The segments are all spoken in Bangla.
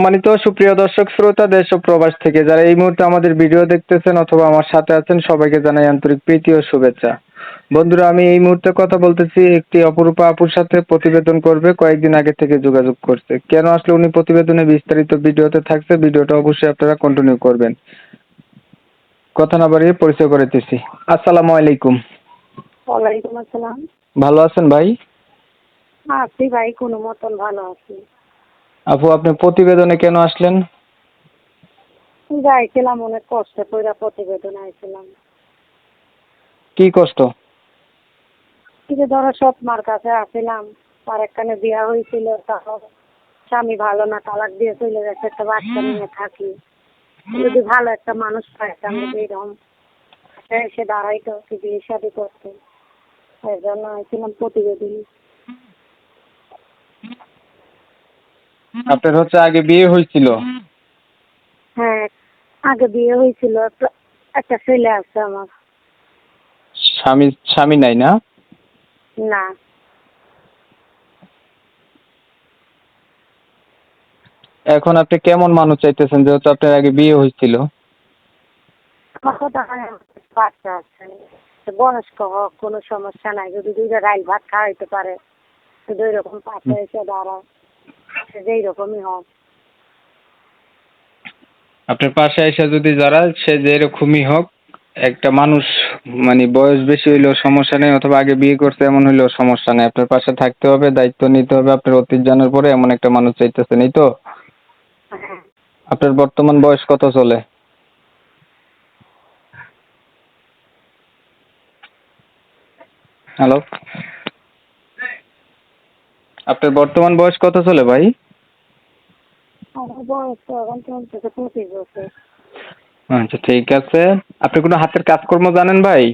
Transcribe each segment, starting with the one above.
সম্মানিত সুপ্রিয় দর্শক শ্রোতা দেশ ও প্রবাস থেকে যারা এই মুহূর্তে আমাদের ভিডিও দেখতেছেন অথবা আমার সাথে আছেন সবাইকে জানাই আন্তরিক প্রীতি ও শুভেচ্ছা। বন্ধুরা, আমি এই মুহূর্তে কথা বলতেছি একটি অপরূপা আপুর সাথে, প্রতিবেদন করবে, কয়েকদিন আগে থেকে যোগাযোগ করছে। কেন আসলে উনি প্রতিবেদনে বিস্তারিত ভিডিওতে থাকছে, ভিডিওটা অবশ্যই আপনারা কন্টিনিউ করবেন। কথা না বাড়িয়ে পরিচয় করে দিচ্ছি। আসসালামু আলাইকুম। ওয়ালাইকুম আসসালাম। ভালো আছেন ভাই? আছি ভাই, কোনো মতন ভালো আছি। আপু, আপনি প্রতিবেদনে কেন আসলেন? যাইছিলাম অনেক কষ্ট করে, প্রতিবেদন আইছিলাম। কি কষ্ট? কিন্তু ধরো সৎ মার কাছে আসছিলাম, তার একখানে বিয়া হয়েছিল, তারপর স্বামী ভালো না, তালাক দিয়ে চলে গেছে, একটা বাচ্চা নিয়ে থাকি। যদি ভালো একটা মানুষ পাইতাম, যদি এরকম এসে দাঁড়াইতো, কি বিয়ে শাদী করতো, এই জন্য আইছিলাম প্রতিবেদন। আপনার হচ্ছে আগে বিয়ে হয়েছিল? হ্যাঁ, আগে বিয়ে হয়েছিল, একটা ছেলে আছে আমার। স্বামী নাই না? না। এখন আপনি কেমন মানুষ চাইতেছেন, যেহেতু আপনার আগে বিয়ে হয়েছিল? আমার কথা হয়, বাচ্চা আছে, বয়স্ক হোক, কোনো সমস্যা নাই, যদি দুইটা রাইল ভাত খাওয়াইতে পারে, শুধু এরকম পাশে এসে দাঁড়ায়, সে যেই রকমই হোক। আপনার পাশে এসে যদি দাঁড়ায়, সে যেরকমই হোক, একটা মানুষ মানে বয়স বেশি হইলেও সমস্যা নেই, অথবা আগে বিয়ে করছে এমন হইলেও সমস্যা নেই, আপনার পাশে থাকতে হবে, দায়িত্ব নিতে হবে, আপনার অতীত জানার পরে এমন একটা মানুষ চাইতেছেন, এই তো? হ্যাঁ। আপনার বর্তমান বয়স কত চলে? হ্যালো, আপনার বর্তমান বয়স কত চলে ভাই? আমার বয়স তো এখন চলতেছে 25 বছর। আচ্ছা, ঠিক আছে। আপনি কোনো হাতের কাজকর্ম জানেন ভাই?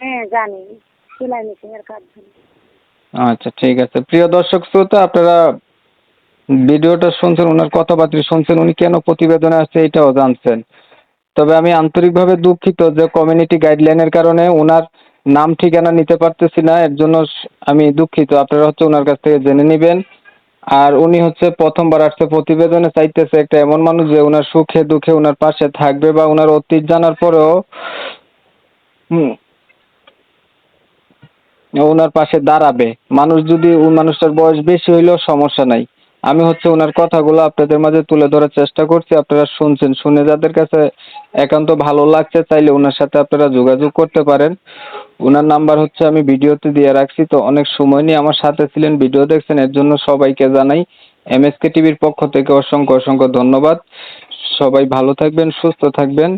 হ্যাঁ জানি, সেলাই মেশিনের কাজ জানি। আচ্ছা, ঠিক আছে। প্রিয় দর্শক শ্রোতা, আপনারা ভিডিওটা শুনছেন, ওনার কথাবার্তা শুনছেন, উনি কেন প্রতিবেদনে আসছে এটাও জানছেন। তবে আমি আন্তরিকভাবে দুঃখিত যে কমিউনিটি গাইডলাইনের কারণে ওনার নাম ঠিকানা নিতে পারতেছি না, এর জন্য আমি দুঃখিত। আপনারা হচ্ছে ওনার কাছ থেকে জেনে নেবেন। আর উনি হচ্ছে প্রথমবার আসছে, প্রতিবেদনে চাইতেছে একটা এমন মানুষ যে ওনার সুখে দুঃখে ওনার পাশে থাকবে, বা ওনার অতীত জানার পরেও ওনার পাশে দাঁড়াবে। মানুষ যদি ওই মানুষটার বয়স বেশি হইলেও সমস্যা নাই। আমি হচ্ছে ওনার কথাগুলো আপনাদের মাঝে তুলে ধরার চেষ্টা করছি, আপনারা শুনছেন। শুনে যাদের কাছে একান্ত ভালো লাগছে, চাইলে ওনার সাথে আপনারা যোগাযোগ করতে পারেন। ওনার নাম্বার হচ্ছে আমি ভিডিওতে দিয়ে রাখছি। তো অনেক সময় নিয়ে আমার সাথে ছিলেন, ভিডিও দেখছেন, এর জন্য সবাইকে জানাই এমএসকে টিভির পক্ষ থেকে অসংখ্য অসংখ্য ধন্যবাদ। সবাই ভালো থাকবেন, সুস্থ থাকবেন।